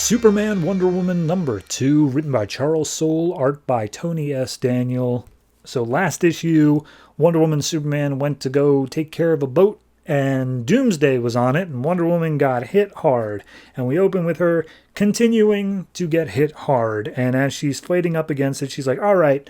Superman Wonder Woman #2, written by Charles Soule, art by Tony S. Daniel. So last issue, Wonder Woman and Superman went to go take care of a boat, and Doomsday was on it, and Wonder Woman got hit hard. And we open with her continuing to get hit hard, and as she's fighting up against it, she's like, all right,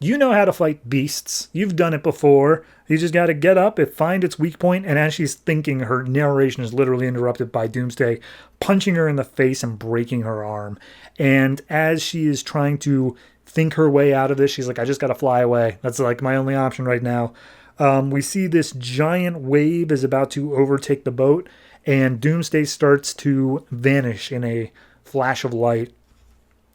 you know how to fight beasts. You've done it before. You just got to get up and find its weak point. And as she's thinking, her narration is literally interrupted by Doomsday punching her in the face and breaking her arm. And as she is trying to think her way out of this, she's like, I just got to fly away. That's like my only option right now. We see this giant wave is about to overtake the boat, and Doomsday starts to vanish in a flash of light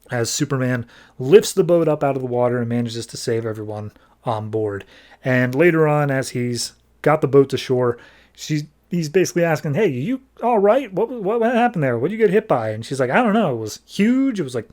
as Superman lifts the boat up out of the water and manages to save everyone on board. And later on, as he's got the boat to shore, he's basically asking, hey, you all right? What happened there? What did you get hit by? And she's like, I don't know. It was huge. It was like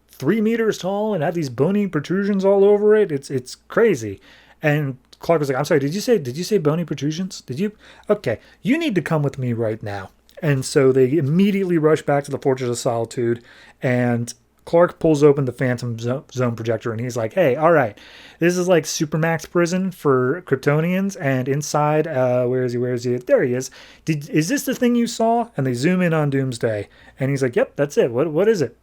3 meters tall and had these bony protrusions all over it. It's crazy. And Clark was like, I'm sorry, did you say bony protrusions? Did you? Okay, you need to come with me right now. And so they immediately rush back to the Fortress of Solitude, and Clark pulls open the Phantom Zone projector, and he's like, hey, all right, this is like Supermax prison for Kryptonians, and inside, where is he? There he is. Is this the thing you saw? And they zoom in on Doomsday, and he's like, yep, that's it. What is it?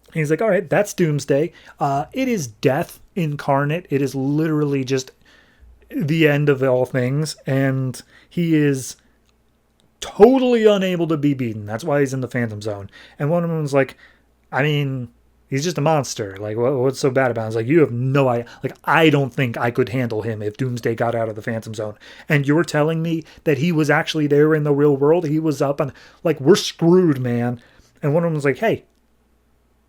And he's like, all right, that's Doomsday. It is death incarnate. It is literally just the end of all things, and he is totally unable to be beaten. That's why he's in the Phantom Zone. And one of them was like, I mean, he's just a monster. Like, what's so bad about him? I was like, you have no idea. Like, I don't think I could handle him if Doomsday got out of the Phantom Zone. And you're telling me that he was actually there in the real world? He was up on, like, we're screwed, man. And one of them was like, hey,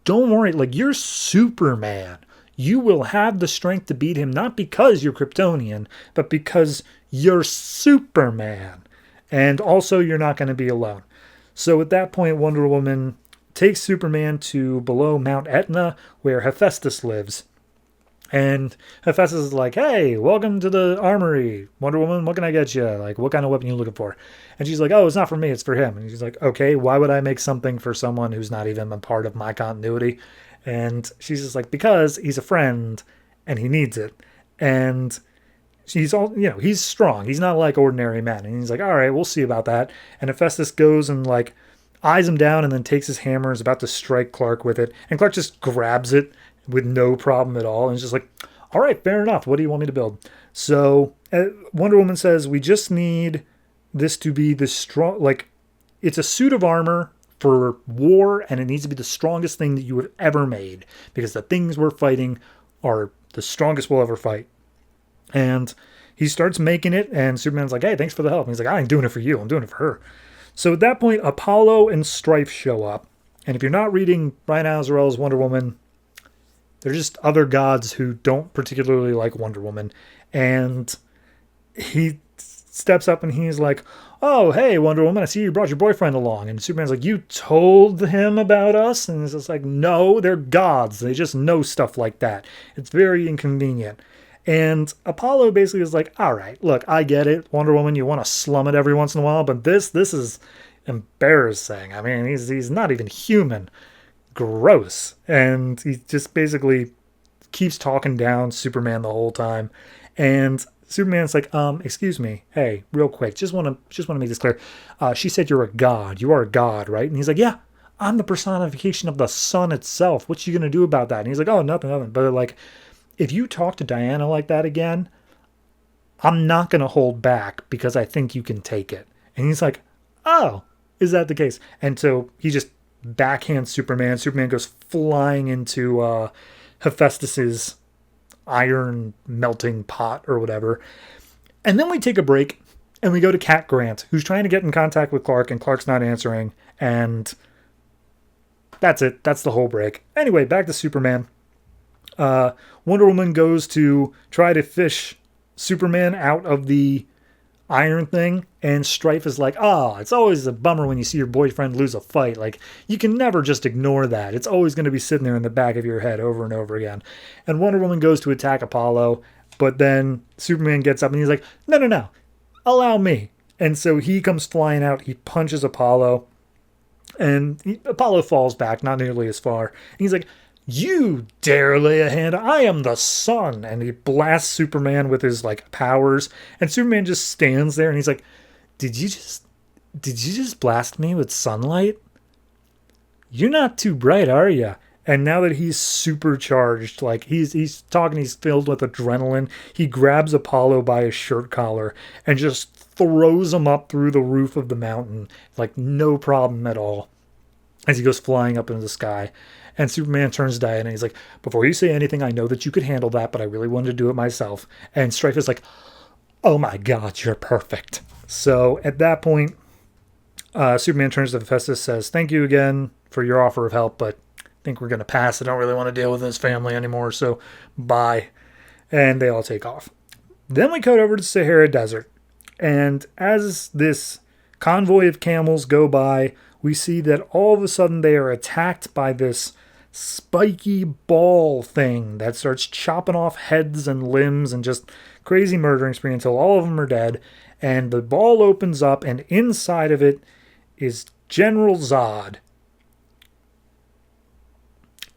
don't worry. Like, you're Superman. You will have the strength to beat him, not because you're Kryptonian, but because you're Superman. And also, you're not going to be alone. So at that point, Wonder Woman takes Superman to below Mount Etna, where Hephaestus lives. And Hephaestus is like, hey, welcome to the armory. Wonder Woman, what can I get you? Like, what kind of weapon are you looking for? And she's like, oh, it's not for me, it's for him. And she's like, okay, why would I make something for someone who's not even a part of my continuity? And she's just like, because he's a friend and he needs it. And he's he's strong. He's not like ordinary men. And he's like, all right, we'll see about that. And Hephaestus goes and like eyes him down and then takes his hammer, is about to strike Clark with it. And Clark just grabs it with no problem at all. And he's just like, all right, fair enough. What do you want me to build? So Wonder Woman says, we just need this to be the strong, like, it's a suit of armor for war, and it needs to be the strongest thing that you have ever made, because the things we're fighting are the strongest we'll ever fight. And he starts making it, and Superman's like, hey, thanks for the help. And he's like, I ain't doing it for you. I'm doing it for her. So at that point, Apollo and Strife show up. And if you're not reading Brian Azzarello's Wonder Woman, they're just other gods who don't particularly like Wonder Woman. And he steps up and he's like, oh, hey, Wonder Woman, I see you brought your boyfriend along. And Superman's like, you told him about us? And it's just like, no, they're gods. They just know stuff like that. It's very inconvenient. And Apollo basically is like, all right, look, I get it. Wonder Woman, you want to slum it every once in a while, but this is embarrassing. I mean, he's not even human. Gross. And he just basically keeps talking down Superman the whole time. And Superman's like, excuse me, hey, real quick, just want to make this clear. She said you're a god. You are a god, right? And he's like, yeah, I'm the personification of the sun itself. What you gonna do about that? And he's like, oh, nothing. But like, if you talk to Diana like that again, I'm not gonna hold back because I think you can take it. And he's like, oh, is that the case? And so he just backhands Superman. Superman goes flying into Hephaestus's iron melting pot or whatever. And then we take a break and we go to Cat Grant, who's trying to get in contact with Clark, and Clark's not answering. And that's it. That's the whole break. Anyway, back to Superman. Wonder Woman goes to try to fish Superman out of the iron thing, and Strife is like, it's always a bummer when you see your boyfriend lose a fight. Like, you can never just ignore that. It's always going to be sitting there in the back of your head over and over again. And Wonder Woman goes to attack Apollo, but then Superman gets up and he's like, no, allow me. And so he comes flying out, he punches Apollo, And Apollo falls back, not nearly as far. And he's like, "You dare lay a hand? I am the sun." And he blasts Superman with his like powers. And Superman just stands there and he's like, Did you just blast me with sunlight? You're not too bright, are you?" And now that he's supercharged, like he's talking, he's filled with adrenaline, he grabs Apollo by his shirt collar and just throws him up through the roof of the mountain, like no problem at all, as he goes flying up into the sky. And Superman turns to Diana and he's like, "Before you say anything, I know that you could handle that, but I really wanted to do it myself." And Strife is like, "Oh my God, you're perfect." So at that point, Superman turns to Hephaestus, says, "Thank you again for your offer of help, but I think we're going to pass. I don't really want to deal with his family anymore, so bye." And they all take off. Then we cut over to Sahara Desert. And as this convoy of camels go by, we see that all of a sudden they are attacked by this spiky ball thing that starts chopping off heads and limbs and just crazy murdering spree until all of them are dead. And the ball opens up, and inside of it is General Zod.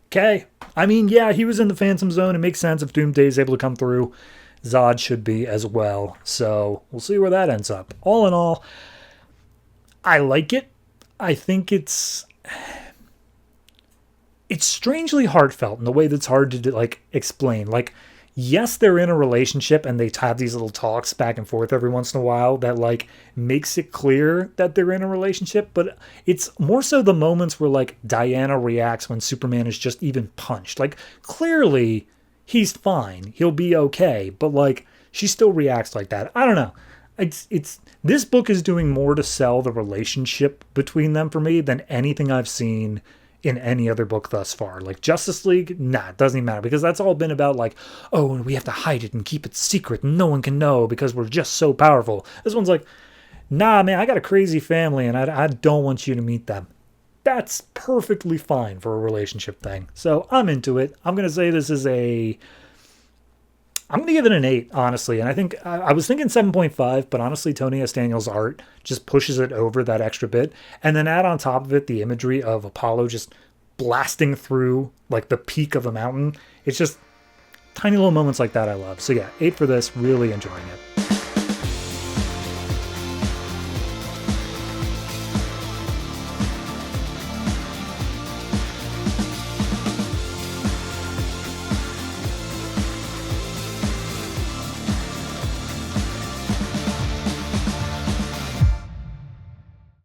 Okay. I mean, yeah, he was in the Phantom Zone. It makes sense if Doomsday is able to come through. Zod should be as well. So we'll see where that ends up. All in all, I like it. I think it's strangely heartfelt in the way that's hard to like explain. Like, yes, they're in a relationship and they have these little talks back and forth every once in a while that like makes it clear that they're in a relationship, but it's more so the moments where like Diana reacts when Superman is just even punched. Like, clearly he's fine, he'll be okay, but like she still reacts like that. I don't know. It's this book is doing more to sell the relationship between them for me than anything I've seen in any other book thus far. Like Justice League, nah, it doesn't even matter, because that's all been about like, oh, and we have to hide it and keep it secret and no one can know because we're just so powerful. This one's like, nah, man, I got a crazy family and I don't want you to meet them. That's perfectly fine for a relationship thing. So I'm into it. I'm going to say this is I'm going to give it an 8, honestly. And I think I was thinking 7.5, but honestly, Tony S. Daniels' art just pushes it over that extra bit. And then add on top of it the imagery of Apollo just blasting through like the peak of a mountain. It's just tiny little moments like that I love. So yeah, 8 for this. Really enjoying it.